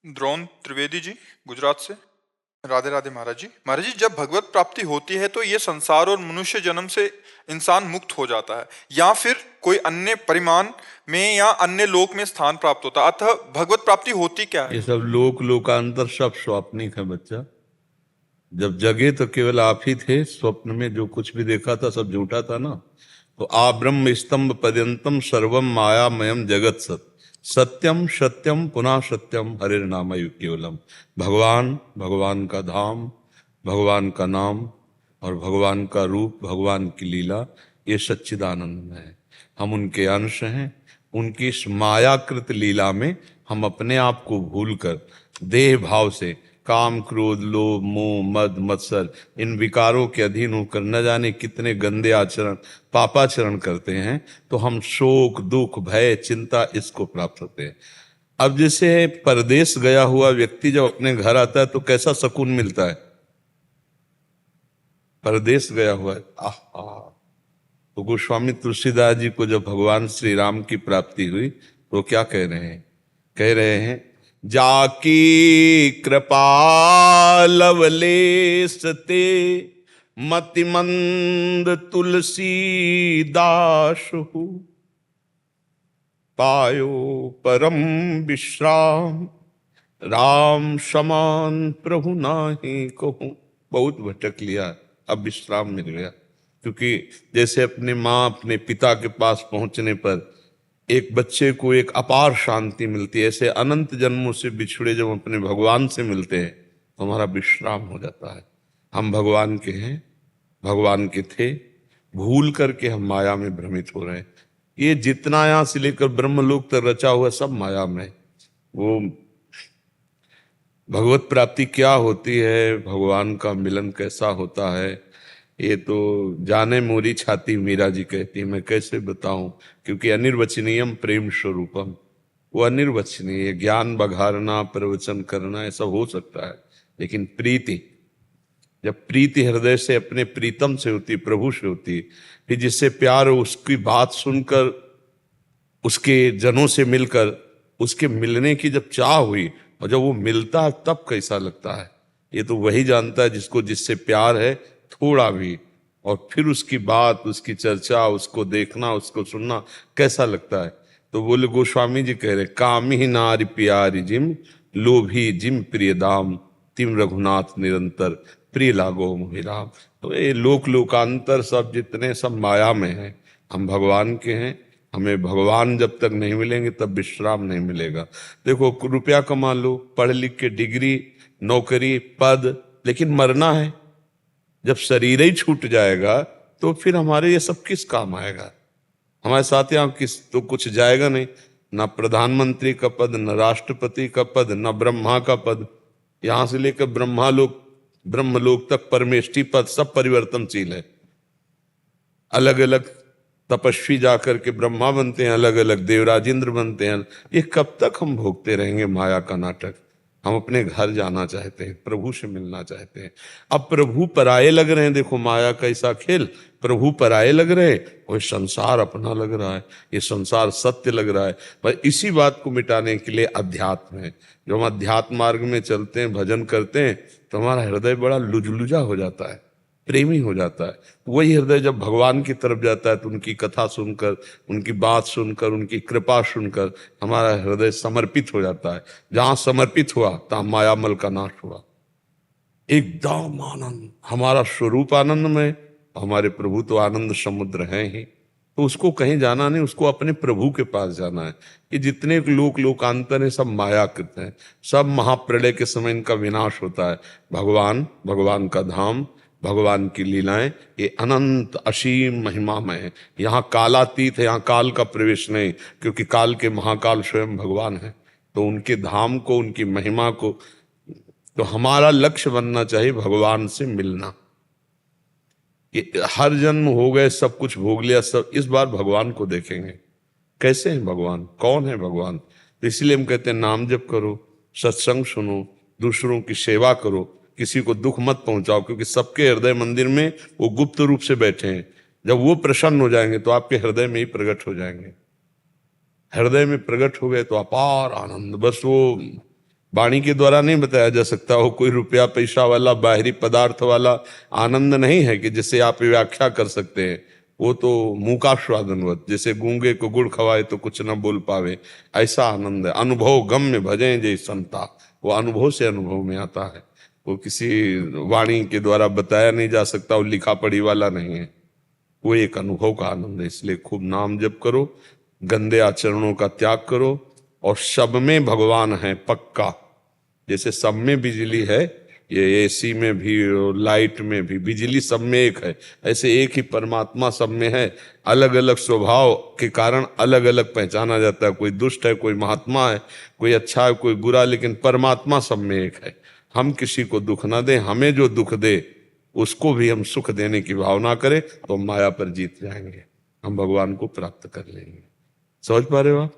द्रोण त्रिवेदी जी, गुजरात से। राधे राधे महाराज जी। महाराज जी, जब भगवत प्राप्ति होती है तो ये संसार और मनुष्य जन्म से इंसान मुक्त हो जाता है या फिर कोई अन्य परिमाण में या अन्य लोक में स्थान प्राप्त होता है। अतः भगवत प्राप्ति होती क्या है? ये सब लोकांतर सब स्वाप्निक है बच्चा। जब जगे तो केवल आप ही थे, स्वप्न में जो कुछ भी देखा था सब झूठा था ना। तो आ ब्रह्म स्तंभ पर्यंतम सर्वम मायामयम जगत सत्यम सत्यम पुनः सत्यम हरिर नाम केवलम। भगवान, भगवान का धाम, भगवान का नाम और भगवान का रूप, भगवान की लीला, ये सच्चिदानंद है। हम उनके अंश हैं। उनकी इस मायाकृत लीला में हम अपने आप को भूलकर देह भाव से काम, क्रोध, लोभ, मोह, मद, मत्सर, इन विकारों के अधीन होकर न जाने कितने गंदे आचरण, पापाचरण करते हैं, तो हम शोक, दुख, भय, चिंता इसको प्राप्त होते हैं। अब जैसे परदेश गया हुआ व्यक्ति जब अपने घर आता है तो कैसा सुकून मिलता है? परदेश गया हुआ है, आहा। तो गोस्वामी तुलसीदास जी को जब भगवान श्री राम की प्राप्ति हुई तो क्या कह रहे हैं? कह रहे हैं, जाकी कृपा लवलेश ते मतिमंद तुलसी दासहु पायो परम विश्राम राम समान प्रभु नाही कहूं। बहुत भटक लिया, अब विश्राम मिल गया। क्योंकि जैसे अपने माँ अपने पिता के पास पहुंचने पर एक बच्चे को एक अपार शांति मिलती है, ऐसे अनंत जन्मों से बिछड़े जब अपने भगवान से मिलते हैं तो हमारा विश्राम हो जाता है। हम भगवान के हैं, भगवान के थे, भूल करके हम माया में भ्रमित हो रहे हैं। ये जितना यहां से लेकर ब्रह्मलोक तक रचा हुआ सब माया में। वो भगवत प्राप्ति क्या होती है, भगवान का मिलन कैसा होता है, ये तो जाने मोरी छाती मीरा जी कहती है, मैं कैसे बताऊं। क्योंकि अनिर्वचनीयम प्रेम स्वरूपम, वो अनिर्वचनीय। ज्ञान बघारना, प्रवचन करना, ऐसा हो सकता है, लेकिन प्रीति, जब प्रीति हृदय से अपने प्रीतम से होती, प्रभु से होती, फिर जिससे प्यार हो उसकी बात सुनकर, उसके जनों से मिलकर, उसके मिलने की जब चाह हुई और जब वो मिलता है तब कैसा लगता है, ये तो वही जानता है जिसको जिससे प्यार है थोड़ा भी। और फिर उसकी बात, उसकी चर्चा, उसको देखना, उसको सुनना कैसा लगता है। तो बोले गोस्वामी जी कह रहे, कामी नारी प्यारी जिम लोभी जिम प्रिय दाम तिम रघुनाथ निरंतर प्रिय लागो मोहिराम। तो ये लोकांतर सब जितने सब माया में है, हम भगवान के हैं। हमें भगवान जब तक नहीं मिलेंगे तब विश्राम नहीं मिलेगा। देखो, रुपया कमा लो, पढ़ लिख के डिग्री, नौकरी, पद, लेकिन मरना है। जब शरीर ही छूट जाएगा तो फिर हमारे ये सब किस काम आएगा? हमारे साथ यहाँ किस तो कुछ जाएगा नहीं, ना प्रधानमंत्री का पद, न राष्ट्रपति का पद, न ब्रह्मा का पद। यहां से लेकर ब्रह्मलोक तक परमेष्ठी पद सब परिवर्तनशील है। अलग अलग तपस्वी जाकर के ब्रह्मा बनते हैं, अलग अलग देवराजेंद्र बनते हैं। ये कब तक हम भोगते रहेंगे माया का नाटक? हम अपने घर जाना चाहते हैं, प्रभु से मिलना चाहते हैं। अब प्रभु पराये लग रहे हैं। देखो माया का ऐसा खेल, प्रभु पराये लग रहे, और संसार अपना लग रहा है, ये संसार सत्य लग रहा है। पर इसी बात को मिटाने के लिए अध्यात्म है। जब हम अध्यात्म मार्ग में चलते हैं, भजन करते हैं, तो हमारा हृदय बड़ा लुजलुजा हो जाता है, प्रेमी हो जाता है। वही हृदय जब भगवान की तरफ जाता है तो उनकी कथा सुनकर, उनकी बात सुनकर, उनकी कृपा सुनकर हमारा हृदय समर्पित हो जाता है। जहां समर्पित हुआ तहां मायामल का नाश हुआ। एकदम आनंद, हमारा स्वरूप आनंद में, हमारे प्रभु तो आनंद समुद्र हैं ही। तो उसको कहीं जाना नहीं, उसको अपने प्रभु के पास जाना है। ये जितने लोकांतर है सब मायाकृत हैं, सब महाप्रलय के समय इनका विनाश होता है। भगवान, भगवान का धाम, भगवान की लीलाएं, ये अनंत असीम महिमामय है। यहाँ कालातीत है, यहाँ काल का प्रवेश नहीं, क्योंकि काल के महाकाल स्वयं भगवान है। तो उनके धाम को, उनकी महिमा को, तो हमारा लक्ष्य बनना चाहिए भगवान से मिलना। ये हर जन्म हो गए, सब कुछ भोग लिया, सब इस बार भगवान को देखेंगे। कैसे हैं भगवान, कौन है भगवान? तो इसलिए हम कहते हैं नाम जप करो, सत्संग सुनो, दूसरों की सेवा करो, किसी को दुख मत पहुंचाओ, क्योंकि सबके हृदय मंदिर में वो गुप्त रूप से बैठे हैं। जब वो प्रसन्न हो जाएंगे तो आपके हृदय में ही प्रकट हो जाएंगे। हृदय में प्रकट हो गए तो अपार आनंद, बस वो वाणी के द्वारा नहीं बताया जा सकता। वो कोई रुपया पैसा वाला बाहरी पदार्थ वाला आनंद नहीं है कि जिसे आप व्याख्या कर सकते हैं। वो तो मुंह का स्वादनवत, जैसे गूंगे को गुड़ खवाए तो कुछ न बोल पावे, ऐसा आनंद है। अनुभव गम्य भजें जय संता, वो अनुभव से अनुभव में आता है। वो किसी वाणी के द्वारा बताया नहीं जा सकता, वो लिखा पढ़ी वाला नहीं है, वो एक अनुभव का आनंद है। इसलिए खूब नाम जप करो, गंदे आचरणों का त्याग करो, और सब में भगवान है पक्का। जैसे सब में बिजली है, ये एसी में भी और लाइट में भी बिजली सब में एक है, ऐसे एक ही परमात्मा सब में है। अलग अलग स्वभाव के कारण अलग अलग पहचाना जाता है। कोई दुष्ट है, कोई महात्मा है, कोई अच्छा है, कोई बुरा, लेकिन परमात्मा सब में एक है। हम किसी को दुख ना दें, हमें जो दुख दे उसको भी हम सुख देने की भावना करें, तो हम माया पर जीत जाएंगे, हम भगवान को प्राप्त कर लेंगे। समझ पा रहे हो आप?